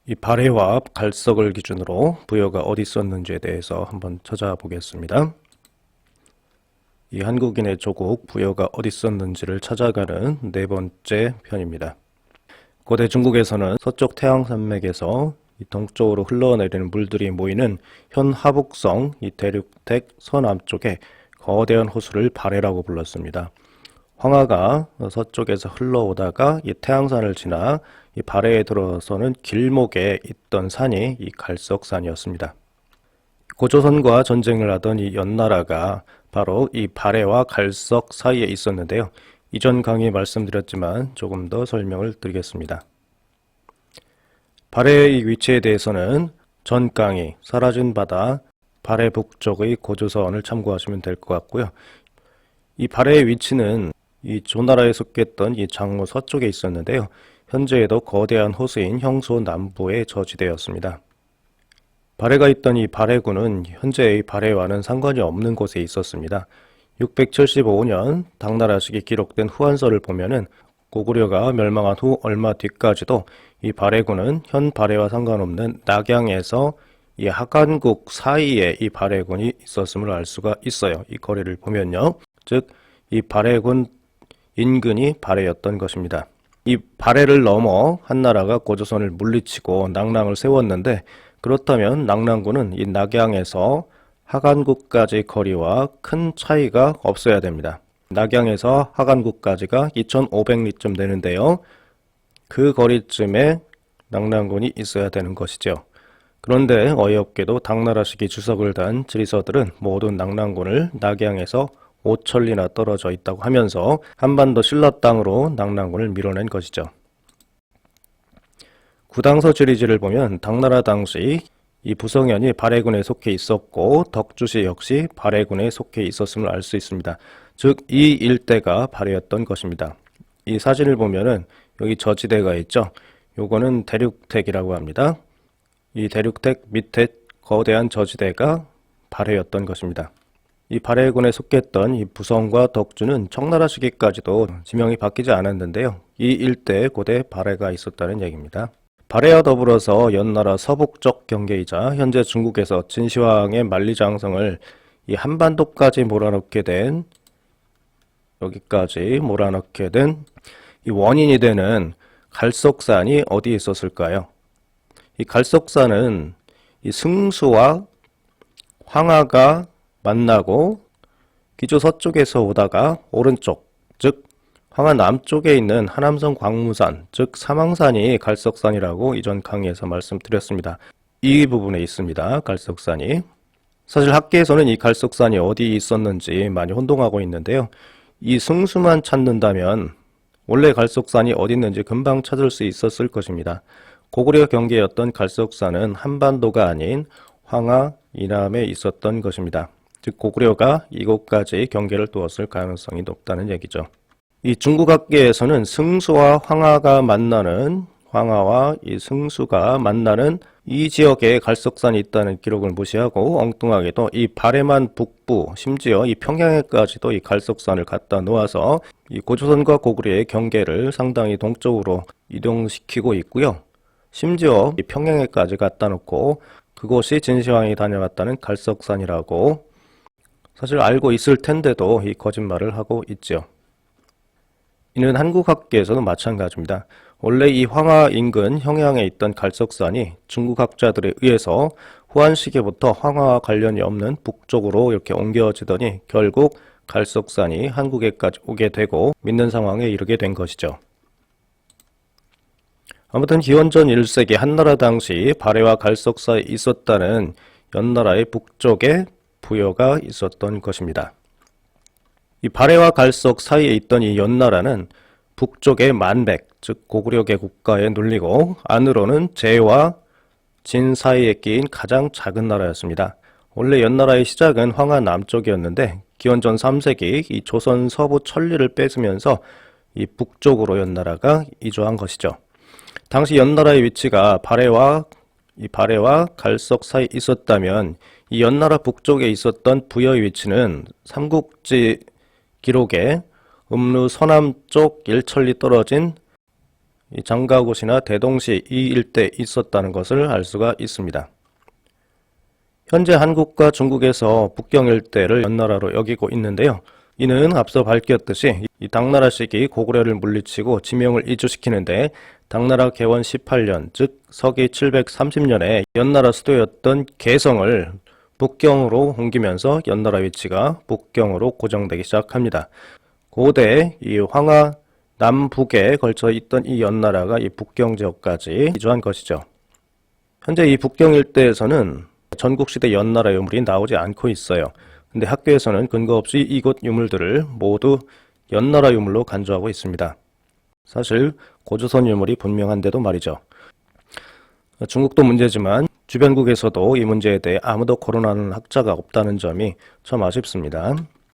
이 발해와 갈석을 기준으로 부여가 어디 있었는지에 대해서 한번 찾아보겠습니다. 이 한국인의 조국 부여가 어디 있었는지를 찾아가는 네 번째 편입니다. 고대 중국에서는 서쪽 태양산맥에서 이 동쪽으로 흘러내리는 물들이 모이는 현 하북성 이 대륙택 서남쪽에 거대한 호수를 발해라고 불렀습니다. 황하가 서쪽에서 흘러오다가 이 태양산을 지나 이 발해에 들어서는 길목에 있던 산이 이 갈석산이었습니다. 고조선과 전쟁을 하던 이 연나라가 바로 이 발해와 갈석 사이에 있었는데요. 이전 강의 말씀드렸지만 조금 더 설명을 드리겠습니다. 발해의 위치에 대해서는 전 강의 사라진 바다 발해 북쪽의 고조선을 참고하시면 될 것 같고요. 이 발해의 위치는 이 조나라에 속했던 이 장로 서쪽에 있었는데요. 현재에도 거대한 호수인 형소 남부에 저지되었습니다. 발해가 있던 이 발해군은 현재의 발해와는 상관이 없는 곳에 있었습니다. 675년 당나라식이 기록된 후한서를 보면은 고구려가 멸망한 후 얼마 뒤까지도 이 발해군은 현 발해와 상관없는 낙양에서 이 하간국 사이에 이 발해군이 있었음을 알 수가 있어요. 이 거리를 보면요. 즉, 이 발해군 인근이 발해였던 것입니다. 이 발해를 넘어 한나라가 고조선을 물리치고 낙랑을 세웠는데 그렇다면 낙랑군은 이 낙양에서 하간국까지 거리와 큰 차이가 없어야 됩니다. 낙양에서 하간국까지가 2500리쯤 되는데요. 그 거리쯤에 낙랑군이 있어야 되는 것이죠. 그런데 어이없게도 당나라 시기 주석을 단 지리서들은 모두 낙랑군을 낙양에서 5천리나 떨어져 있다고 하면서 한반도 신라 땅으로 낙랑군을 밀어낸 것이죠. 구당서 지리지를 보면 당나라 당시 이 부성현이 발해군에 속해 있었고 덕주시 역시 발해군에 속해 있었음을 알 수 있습니다. 즉, 이 일대가 발해였던 것입니다. 이 사진을 보면은 여기 저지대가 있죠. 요거는 대륙택이라고 합니다. 이 대륙택 밑에 거대한 저지대가 발해였던 것입니다. 이 발해군에 속했던 이 부성과 덕주는 청나라 시기까지도 지명이 바뀌지 않았는데요. 이 일대에 고대 발해가 있었다는 얘기입니다. 발해와 더불어서 연나라 서북쪽 경계이자 현재 중국에서 진시황의 만리장성을 이 한반도까지 몰아넣게 된 여기까지 몰아넣게 된 이 원인이 되는 갈석산이 어디에 있었을까요? 이 갈석산은 이 승수와 황하가 만나고 귀주 서쪽에서 오다가 오른쪽, 즉 황하 남쪽에 있는 하남성 광무산, 즉 사망산이 갈석산이라고 이전 강의에서 말씀드렸습니다. 이 부분에 있습니다. 갈석산이. 사실 학계에서는 이 갈석산이 어디 있었는지 많이 혼동하고 있는데요. 이 승수만 찾는다면 원래 갈석산이 어디 있는지 금방 찾을 수 있었을 것입니다. 고구려 경계였던 갈석산은 한반도가 아닌 황하 이남에 있었던 것입니다. 즉 고구려가 이곳까지 경계를 두었을 가능성이 높다는 얘기죠. 이 중국학계에서는 승수와 황하가 만나는 황하와 이 승수가 만나는 이 지역에 갈석산이 있다는 기록을 무시하고 엉뚱하게도 이 발해만 북부 심지어 이 평양에까지도 이 갈석산을 갖다 놓아서 이 고조선과 고구려의 경계를 상당히 동쪽으로 이동시키고 있고요. 심지어 이 평양에까지 갖다 놓고 그곳이 진시황이 다녀왔다는 갈석산이라고 사실 알고 있을 텐데도 이 거짓말을 하고 있죠. 이는 한국학계에서는 마찬가지입니다. 원래 이 황하 인근 형양에 있던 갈석산이 중국 학자들에 의해서 후한 시기부터 황하와 관련이 없는 북쪽으로 이렇게 옮겨지더니 결국 갈석산이 한국에까지 오게 되고 믿는 상황에 이르게 된 것이죠. 아무튼 기원전 1세기 한나라 당시 발해와 갈석 사이에 있었다는 연나라의 북쪽에 부여가 있었던 것입니다. 이 발해와 갈석 사이에 있던 이 연나라는 북쪽의 만백, 즉 고구려계 국가에 눌리고 안으로는 제와 진 사이에 끼인 가장 작은 나라였습니다. 원래 연나라의 시작은 황하 남쪽이었는데 기원전 3세기 이 조선 서부 천리를 뺏으면서 이 북쪽으로 연나라가 이주한 것이죠. 당시 연나라의 위치가 발해와 갈석 사이에 있었다면 이 연나라 북쪽에 있었던 부여의 위치는 삼국지 기록에 음루 서남쪽 1천리 떨어진 이 장가곳이나 대동시 이 일대에 있었다는 것을 알 수가 있습니다. 현재 한국과 중국에서 북경 일대를 연나라로 여기고 있는데요. 이는 앞서 밝혔듯이 이 당나라식이 고구려를 물리치고 지명을 이주시키는데 당나라 개원 18년, 즉 서기 730년에 연나라 수도였던 개성을 북경으로 옮기면서 연나라 위치가 북경으로 고정되기 시작합니다. 고대 이 황하 남북에 걸쳐 있던 이 연나라가 이 북경 지역까지 이주한 것이죠. 현재 이 북경 일대에서는 전국시대 연나라 유물이 나오지 않고 있어요. 근데 학교에서는 근거 없이 이곳 유물들을 모두 연나라 유물로 간주하고 있습니다. 사실 고조선 유물이 분명한데도 말이죠. 중국도 문제지만 주변국에서도 이 문제에 대해 아무도 거론하는 학자가 없다는 점이 참 아쉽습니다.